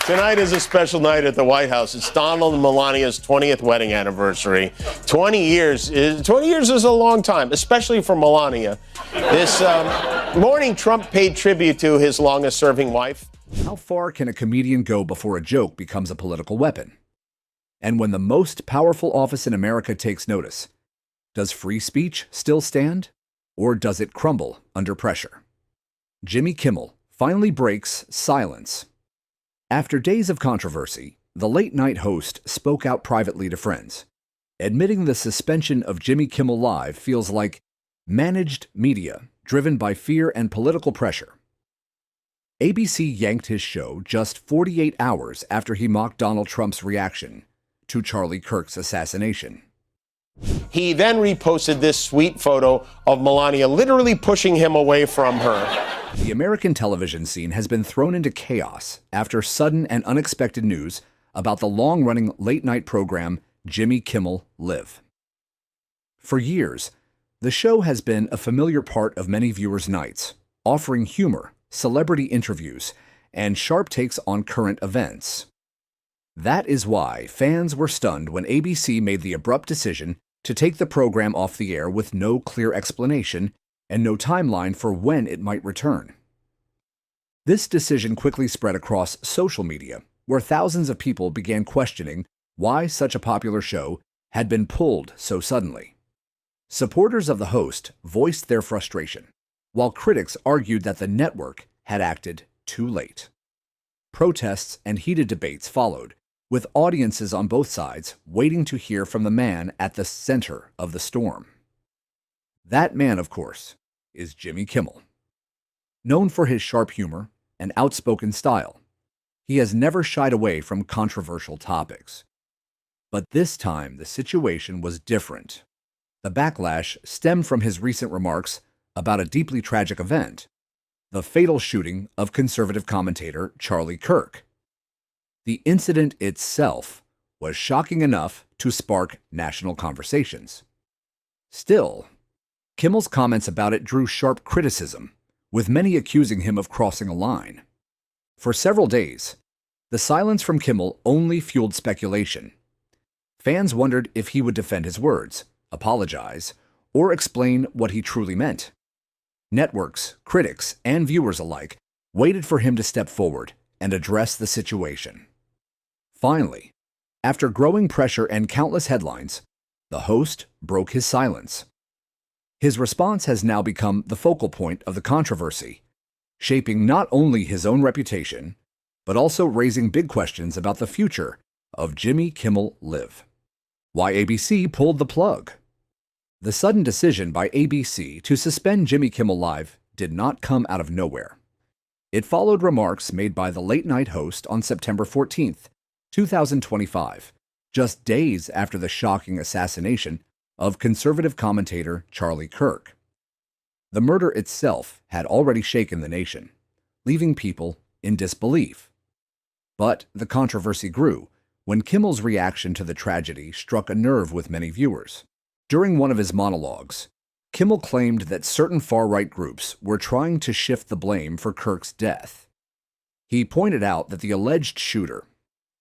Tonight is a special night at the White House. It's Donald and Melania's 20th wedding anniversary. 20 years is a long time, especially for Melania. This morning, Trump paid tribute to his longest-serving wife. How far can a comedian go before a joke becomes a political weapon? And when the most powerful office in America takes notice, does free speech still stand, or does it crumble under pressure? Jimmy Kimmel finally breaks silence. After days of controversy, the late-night host spoke out privately to friends, admitting the suspension of Jimmy Kimmel Live feels like managed media driven by fear and political pressure. ABC yanked his show just 48 hours after he mocked Donald Trump's reaction to Charlie Kirk's assassination. He then reposted this sweet photo of Melania literally pushing him away from her. The American television scene has been thrown into chaos after sudden and unexpected news about the long-running late-night program Jimmy Kimmel Live. For years, the show has been a familiar part of many viewers' nights, offering humor, celebrity interviews, and sharp takes on current events. That is why fans were stunned when ABC made the abrupt decision to take the program off the air with no clear explanation and no timeline for when it might return. This decision quickly spread across social media, where thousands of people began questioning why such a popular show had been pulled so suddenly. Supporters of the host voiced their frustration, while critics argued that the network had acted too late. Protests and heated debates followed, with audiences on both sides waiting to hear from the man at the center of the storm. That man, of course, is Jimmy Kimmel. Known for his sharp humor and outspoken style, he has never shied away from controversial topics. But this time, the situation was different. The backlash stemmed from his recent remarks about a deeply tragic event, the fatal shooting of conservative commentator Charlie Kirk. The incident itself was shocking enough to spark national conversations. Still, Kimmel's comments about it drew sharp criticism, with many accusing him of crossing a line. For several days, the silence from Kimmel only fueled speculation. Fans wondered if he would defend his words, apologize, or explain what he truly meant. Networks, critics, and viewers alike waited for him to step forward and address the situation. Finally, after growing pressure and countless headlines, the host broke his silence. His response has now become the focal point of the controversy, shaping not only his own reputation, but also raising big questions about the future of Jimmy Kimmel Live. Why ABC pulled the plug? The sudden decision by ABC to suspend Jimmy Kimmel Live did not come out of nowhere. It followed remarks made by the late-night host on September 14th, 2025, just days after the shocking assassination of conservative commentator Charlie Kirk. The murder itself had already shaken the nation, leaving people in disbelief. But the controversy grew when Kimmel's reaction to the tragedy struck a nerve with many viewers. During one of his monologues, Kimmel claimed that certain far-right groups were trying to shift the blame for Kirk's death. He pointed out that the alleged shooter,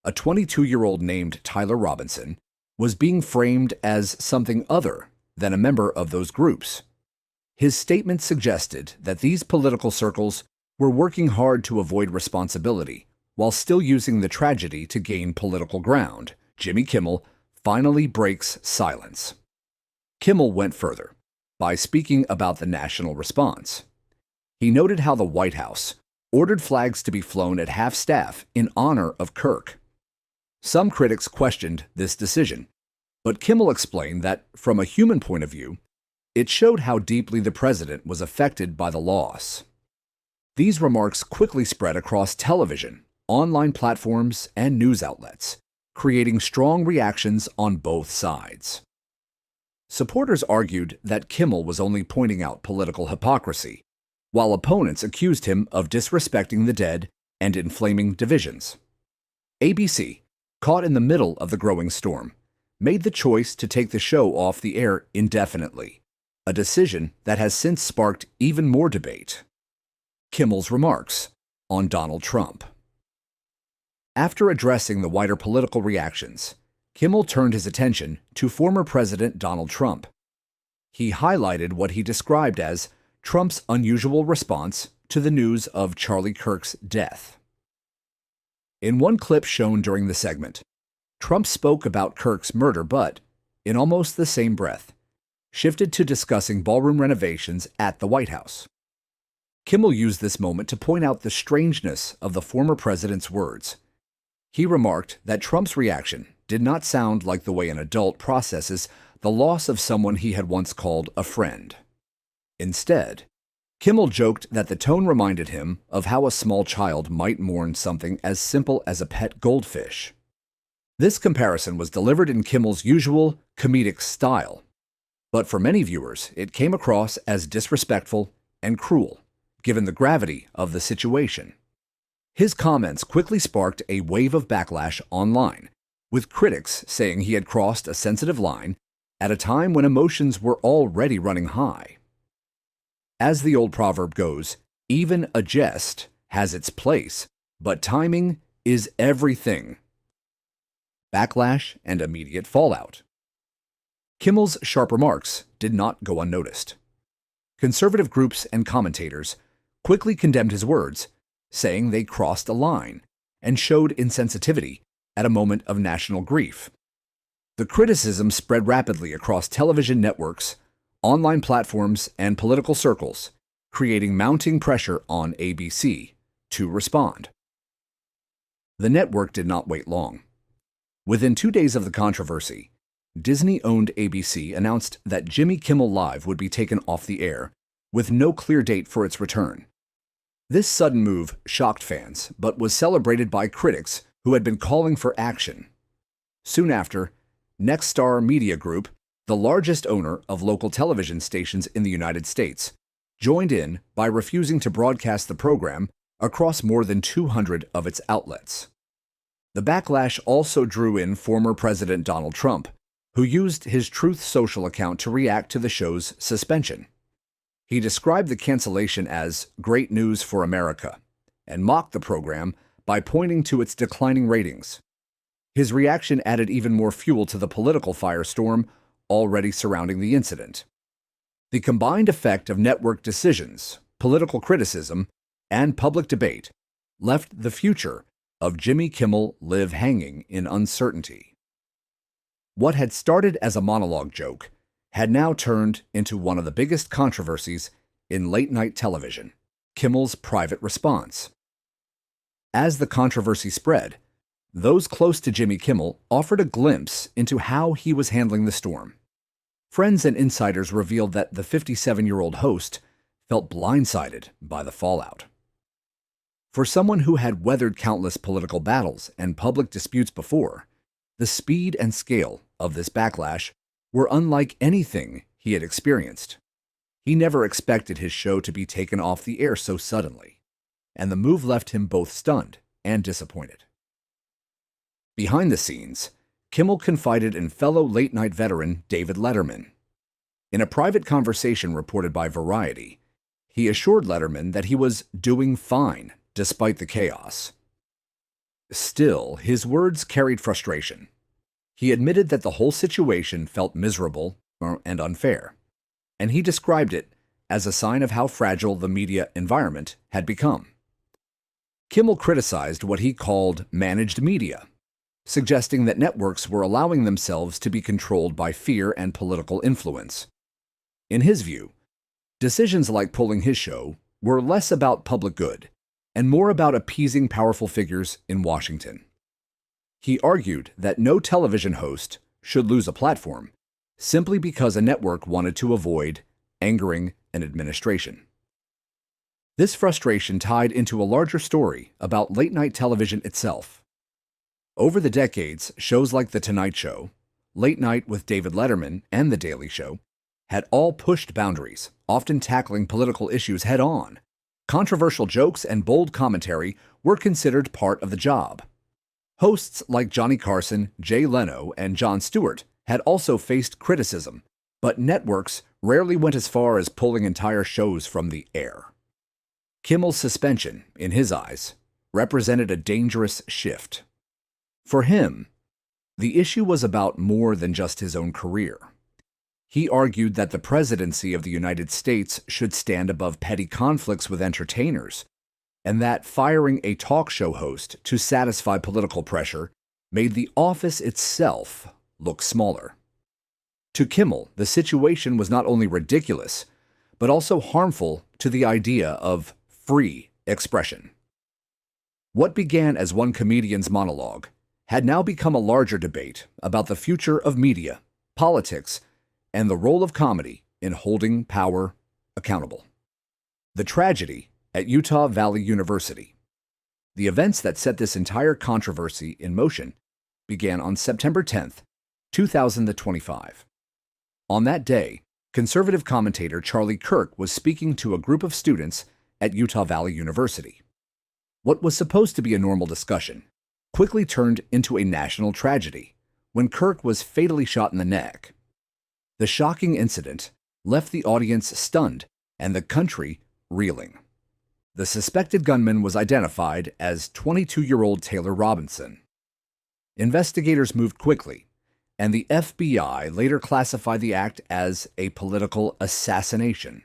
a 22-year-old named Tyler Robinson, was being framed as something other than a member of those groups. His statement suggested that these political circles were working hard to avoid responsibility while still using the tragedy to gain political ground. Jimmy Kimmel finally breaks silence. Kimmel went further by speaking about the national response. He noted how the White House ordered flags to be flown at half-staff in honor of Kirk. Some critics questioned this decision, but Kimmel explained that, from a human point of view, it showed how deeply the president was affected by the loss. These remarks quickly spread across television, online platforms, and news outlets, creating strong reactions on both sides. Supporters argued that Kimmel was only pointing out political hypocrisy, while opponents accused him of disrespecting the dead and inflaming divisions. ABC, caught in the middle of the growing storm, made the choice to take the show off the air indefinitely, a decision that has since sparked even more debate. Kimmel's remarks on Donald Trump. After addressing the wider political reactions, Kimmel turned his attention to former President Donald Trump. He highlighted what he described as Trump's unusual response to the news of Charlie Kirk's death. In one clip shown during the segment, Trump spoke about Kirk's murder but, in almost the same breath, shifted to discussing ballroom renovations at the White House. Kimmel used this moment to point out the strangeness of the former president's words. He remarked that Trump's reaction did not sound like the way an adult processes the loss of someone he had once called a friend. Instead, Kimmel joked that the tone reminded him of how a small child might mourn something as simple as a pet goldfish. This comparison was delivered in Kimmel's usual comedic style, but for many viewers, it came across as disrespectful and cruel, given the gravity of the situation. His comments quickly sparked a wave of backlash online, with critics saying he had crossed a sensitive line at a time when emotions were already running high. As the old proverb goes, even a jest has its place, but timing is everything. Backlash and immediate fallout. Kimmel's sharp remarks did not go unnoticed. Conservative groups and commentators quickly condemned his words, saying they crossed a line and showed insensitivity at a moment of national grief. The criticism spread rapidly across television networks, online platforms, and political circles, creating mounting pressure on ABC to respond. The network did not wait long. Within 2 days of the controversy, Disney-owned ABC announced that Jimmy Kimmel Live would be taken off the air, with no clear date for its return. This sudden move shocked fans, but was celebrated by critics who had been calling for action. Soon after, Nexstar Media Group, the largest owner of local television stations in the United States, joined in by refusing to broadcast the program across more than 200 of its outlets. The backlash also drew in former President Donald Trump, who used his Truth Social account to react to the show's suspension. He described the cancellation as great news for America and mocked the program by pointing to its declining ratings. His reaction added even more fuel to the political firestorm already surrounding the incident. The combined effect of network decisions, political criticism, and public debate left the future of Jimmy Kimmel Live hanging in uncertainty. What had started as a monologue joke had now turned into one of the biggest controversies in late-night television, Kimmel's private response. As the controversy spread, those close to Jimmy Kimmel offered a glimpse into how he was handling the storm. Friends and insiders revealed that the 57-year-old host felt blindsided by the fallout. For someone who had weathered countless political battles and public disputes before, the speed and scale of this backlash were unlike anything he had experienced. He never expected his show to be taken off the air so suddenly, and the move left him both stunned and disappointed. Behind the scenes, Kimmel confided in fellow late-night veteran David Letterman. In a private conversation reported by Variety, he assured Letterman that he was doing fine despite the chaos. Still, his words carried frustration. He admitted that the whole situation felt miserable and unfair, and he described it as a sign of how fragile the media environment had become. Kimmel criticized what he called managed media, suggesting that networks were allowing themselves to be controlled by fear and political influence. In his view, decisions like pulling his show were less about public good and more about appeasing powerful figures in Washington. He argued that no television host should lose a platform simply because a network wanted to avoid angering an administration. This frustration tied into a larger story about late-night television itself. Over the decades, shows like The Tonight Show, Late Night with David Letterman, and The Daily Show had all pushed boundaries, often tackling political issues head-on. Controversial jokes and bold commentary were considered part of the job. Hosts like Johnny Carson, Jay Leno, and Jon Stewart had also faced criticism, but networks rarely went as far as pulling entire shows from the air. Kimmel's suspension, in his eyes, represented a dangerous shift. For him, the issue was about more than just his own career. He argued that the presidency of the United States should stand above petty conflicts with entertainers, and that firing a talk show host to satisfy political pressure made the office itself look smaller. To Kimmel, the situation was not only ridiculous, but also harmful to the idea of free expression. What began as one comedian's monologue had now become a larger debate about the future of media, politics, and the role of comedy in holding power accountable. The tragedy at Utah Valley University. The events that set this entire controversy in motion began on September 10th, 2025. On that day, conservative commentator Charlie Kirk was speaking to a group of students at Utah Valley University. What was supposed to be a normal discussion quickly turned into a national tragedy when Kirk was fatally shot in the neck. The shocking incident left the audience stunned and the country reeling. The suspected gunman was identified as 22-year-old Taylor Robinson. Investigators moved quickly, and the FBI later classified the act as a political assassination.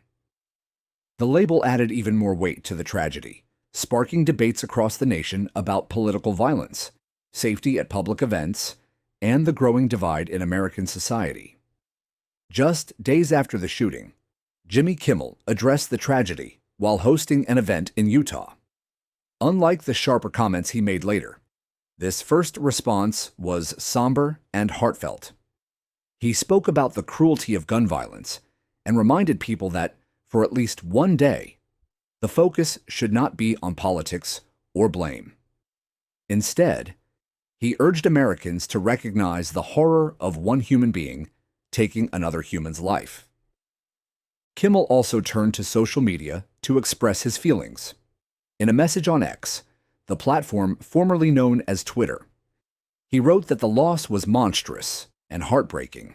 The label added even more weight to the tragedy, sparking debates across the nation about political violence, safety at public events, and the growing divide in American society. Just days after the shooting, Jimmy Kimmel addressed the tragedy while hosting an event in Utah. Unlike the sharper comments he made later, this first response was somber and heartfelt. He spoke about the cruelty of gun violence and reminded people that, for at least one day, the focus should not be on politics or blame. Instead, he urged Americans to recognize the horror of one human being taking another human's life. Kimmel also turned to social media to express his feelings. In a message on X, the platform formerly known as Twitter, he wrote that the loss was monstrous and heartbreaking.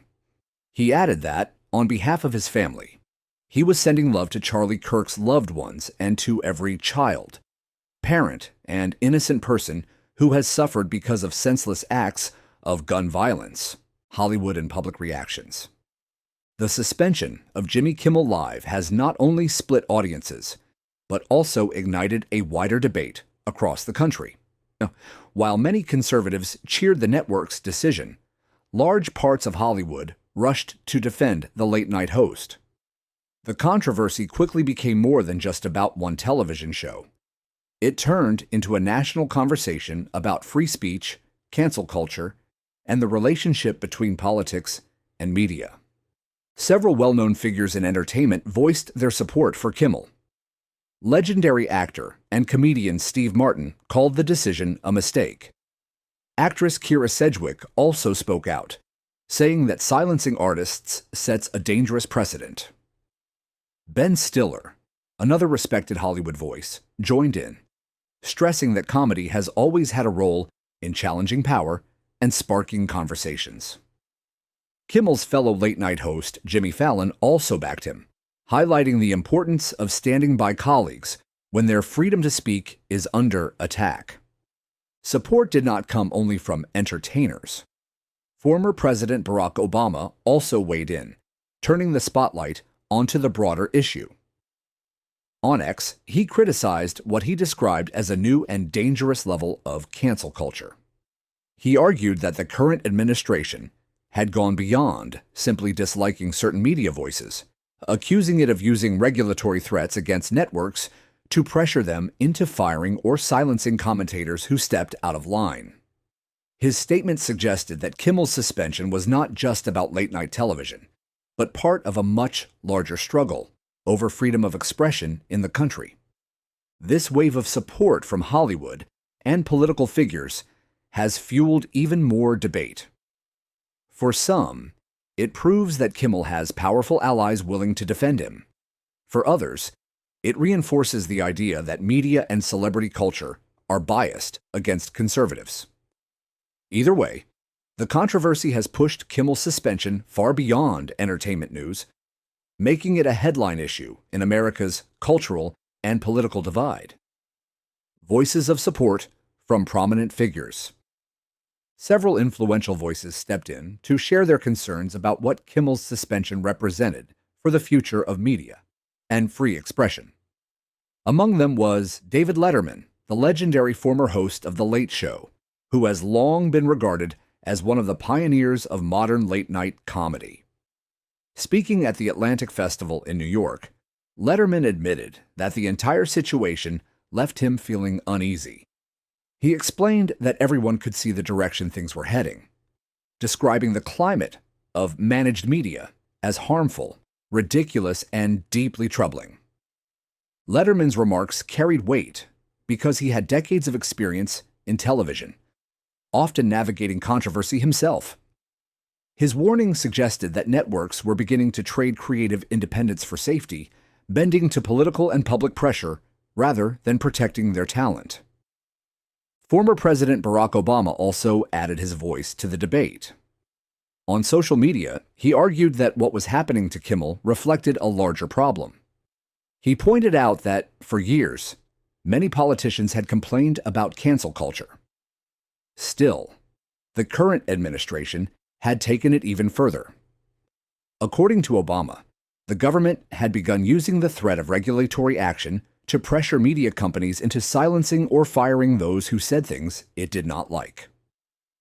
He added that, on behalf of his family, he was sending love to Charlie Kirk's loved ones and to every child, parent, and innocent person who has suffered because of senseless acts of gun violence, Hollywood and public reactions. The suspension of Jimmy Kimmel Live has not only split audiences, but also ignited a wider debate across the country. Now, while many conservatives cheered the network's decision, large parts of Hollywood rushed to defend the late-night host. The controversy quickly became more than just about one television show. It turned into a national conversation about free speech, cancel culture, and the relationship between politics and media. Several well-known figures in entertainment voiced their support for Kimmel. Legendary actor and comedian Steve Martin called the decision a mistake. Actress Kyra Sedgwick also spoke out, saying that silencing artists sets a dangerous precedent. Ben Stiller, another respected Hollywood voice, joined in, stressing that comedy has always had a role in challenging power and sparking conversations. Kimmel's fellow late-night host, Jimmy Fallon, also backed him, highlighting the importance of standing by colleagues when their freedom to speak is under attack. Support did not come only from entertainers. Former President Barack Obama also weighed in, turning the spotlight onto the broader issue. On X, he criticized what he described as a new and dangerous level of cancel culture. He argued that the current administration had gone beyond simply disliking certain media voices, accusing it of using regulatory threats against networks to pressure them into firing or silencing commentators who stepped out of line. His statement suggested that Kimmel's suspension was not just about late-night television, but part of a much larger struggle over freedom of expression in the country. This wave of support from Hollywood and political figures has fueled even more debate. For some, it proves that Kimmel has powerful allies willing to defend him. For others, it reinforces the idea that media and celebrity culture are biased against conservatives. Either way, the controversy has pushed Kimmel's suspension far beyond entertainment news, making it a headline issue in America's cultural and political divide. Voices of support from prominent figures. Several influential voices stepped in to share their concerns about what Kimmel's suspension represented for the future of media and free expression. Among them was David Letterman, the legendary former host of The Late Show, who has long been regarded as one of the pioneers of modern late-night comedy. Speaking at the Atlantic Festival in New York, Letterman admitted that the entire situation left him feeling uneasy. He explained that everyone could see the direction things were heading, describing the climate of managed media as harmful, ridiculous, and deeply troubling. Letterman's remarks carried weight because he had decades of experience in television, often navigating controversy himself. His warning suggested that networks were beginning to trade creative independence for safety, bending to political and public pressure rather than protecting their talent. Former President Barack Obama also added his voice to the debate. On social media, he argued that what was happening to Kimmel reflected a larger problem. He pointed out that, for years, many politicians had complained about cancel culture. Still, the current administration had taken it even further. According to Obama, the government had begun using the threat of regulatory action to pressure media companies into silencing or firing those who said things it did not like.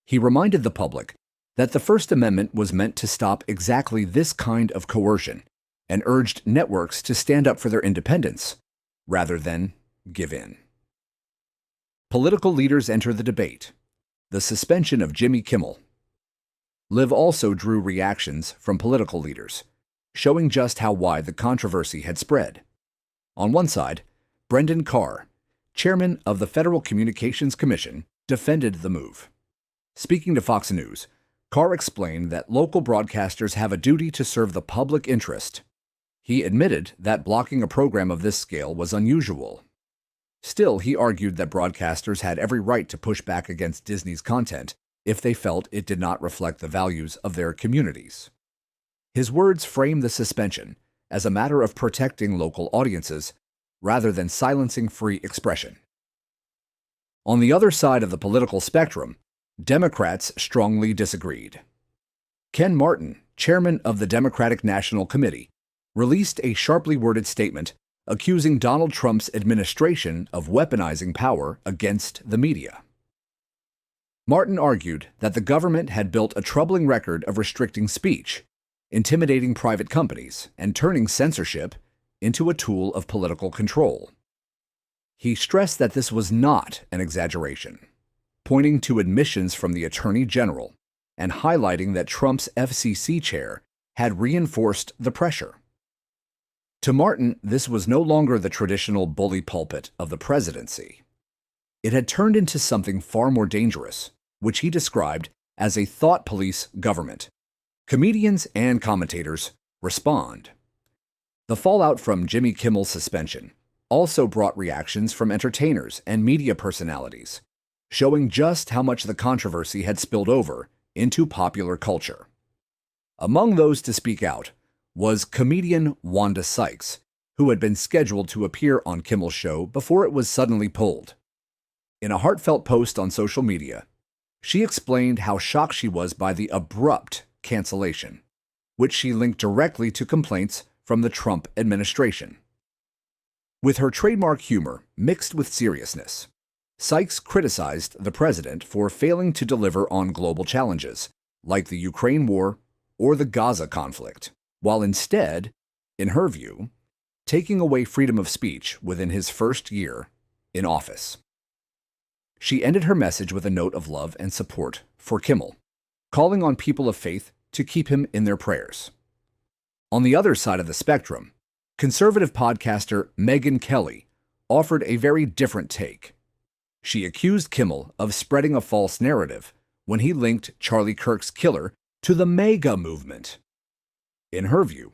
He reminded the public that the First Amendment was meant to stop exactly this kind of coercion and urged networks to stand up for their independence rather than give in. Political leaders enter the debate. The suspension of Jimmy Kimmel. Liv also drew reactions from political leaders, showing just how wide the controversy had spread. On one side, Brendan Carr, chairman of the Federal Communications Commission, defended the move. Speaking to Fox News, Carr explained that local broadcasters have a duty to serve the public interest. He admitted that blocking a program of this scale was unusual. Still, he argued that broadcasters had every right to push back against Disney's content if they felt it did not reflect the values of their communities. His words frame the suspension as a matter of protecting local audiences rather than silencing free expression. On the other side of the political spectrum, Democrats strongly disagreed. Ken Martin, chairman of the Democratic National Committee, released a sharply worded statement accusing Donald Trump's administration of weaponizing power against the media. Martin argued that the government had built a troubling record of restricting speech, intimidating private companies, and turning censorship into a tool of political control. He stressed that this was not an exaggeration, pointing to admissions from the Attorney General and highlighting that Trump's FCC chair had reinforced the pressure. To Martin, this was no longer the traditional bully pulpit of the presidency. It had turned into something far more dangerous, which he described as a thought police government. Comedians and commentators respond. The fallout from Jimmy Kimmel's suspension also brought reactions from entertainers and media personalities, showing just how much the controversy had spilled over into popular culture. Among those to speak out was comedian Wanda Sykes, who had been scheduled to appear on Kimmel's show before it was suddenly pulled. In a heartfelt post on social media, she explained how shocked she was by the abrupt cancellation, which she linked directly to complaints from the Trump administration. With her trademark humor mixed with seriousness, Sykes criticized the president for failing to deliver on global challenges, like the Ukraine war or the Gaza conflict, while instead, in her view, taking away freedom of speech within his first year in office. She ended her message with a note of love and support for Kimmel, calling on people of faith to keep him in their prayers. On the other side of the spectrum, conservative podcaster Megyn Kelly offered a very different take. She accused Kimmel of spreading a false narrative when he linked Charlie Kirk's killer to the MAGA movement. In her view,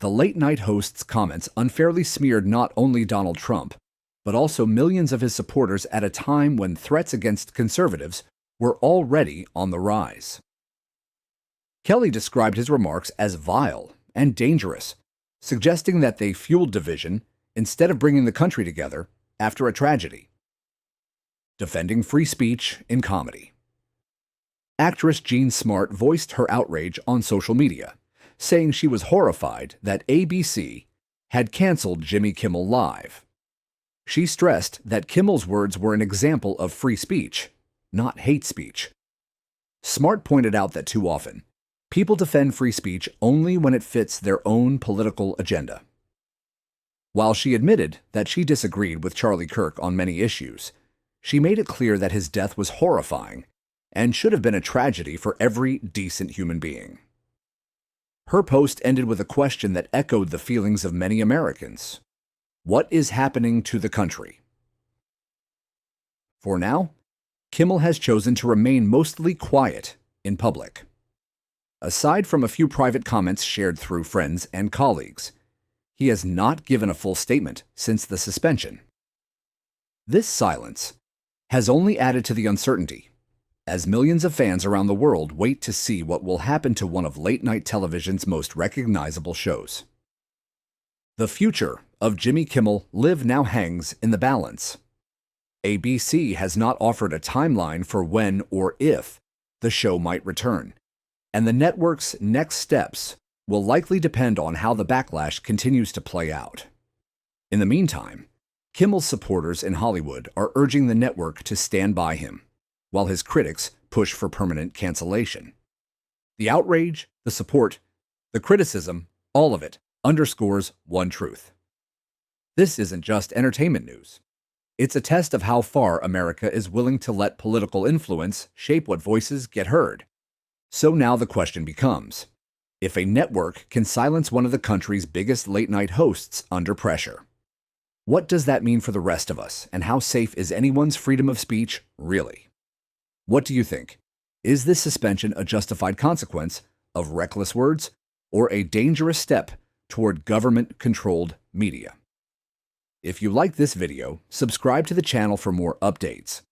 the late-night host's comments unfairly smeared not only Donald Trump, but also millions of his supporters at a time when threats against conservatives were already on the rise. Kelly described his remarks as vile and dangerous, suggesting that they fueled division instead of bringing the country together after a tragedy. Defending free speech in comedy. Actress Jean Smart voiced her outrage on social media, saying she was horrified that ABC had canceled Jimmy Kimmel Live. She stressed that Kimmel's words were an example of free speech, not hate speech. Smart pointed out that too often, people defend free speech only when it fits their own political agenda. While she admitted that she disagreed with Charlie Kirk on many issues, she made it clear that his death was horrifying and should have been a tragedy for every decent human being. Her post ended with a question that echoed the feelings of many Americans. What is happening to the country? For now, Kimmel has chosen to remain mostly quiet in public. Aside from a few private comments shared through friends and colleagues, he has not given a full statement since the suspension. This silence has only added to the uncertainty, as millions of fans around the world wait to see what will happen to one of late-night television's most recognizable shows. The future of Jimmy Kimmel Live now hangs in the balance. ABC has not offered a timeline for when or if the show might return, and the network's next steps will likely depend on how the backlash continues to play out. In the meantime, Kimmel's supporters in Hollywood are urging the network to stand by him, while his critics push for permanent cancellation. The outrage, the support, the criticism, all of it underscores one truth. This isn't just entertainment news. It's a test of how far America is willing to let political influence shape what voices get heard. So now the question becomes, if a network can silence one of the country's biggest late-night hosts under pressure, what does that mean for the rest of us, and how safe is anyone's freedom of speech really? What do you think? Is this suspension a justified consequence of reckless words or a dangerous step toward government-controlled media? If you like this video, subscribe to the channel for more updates.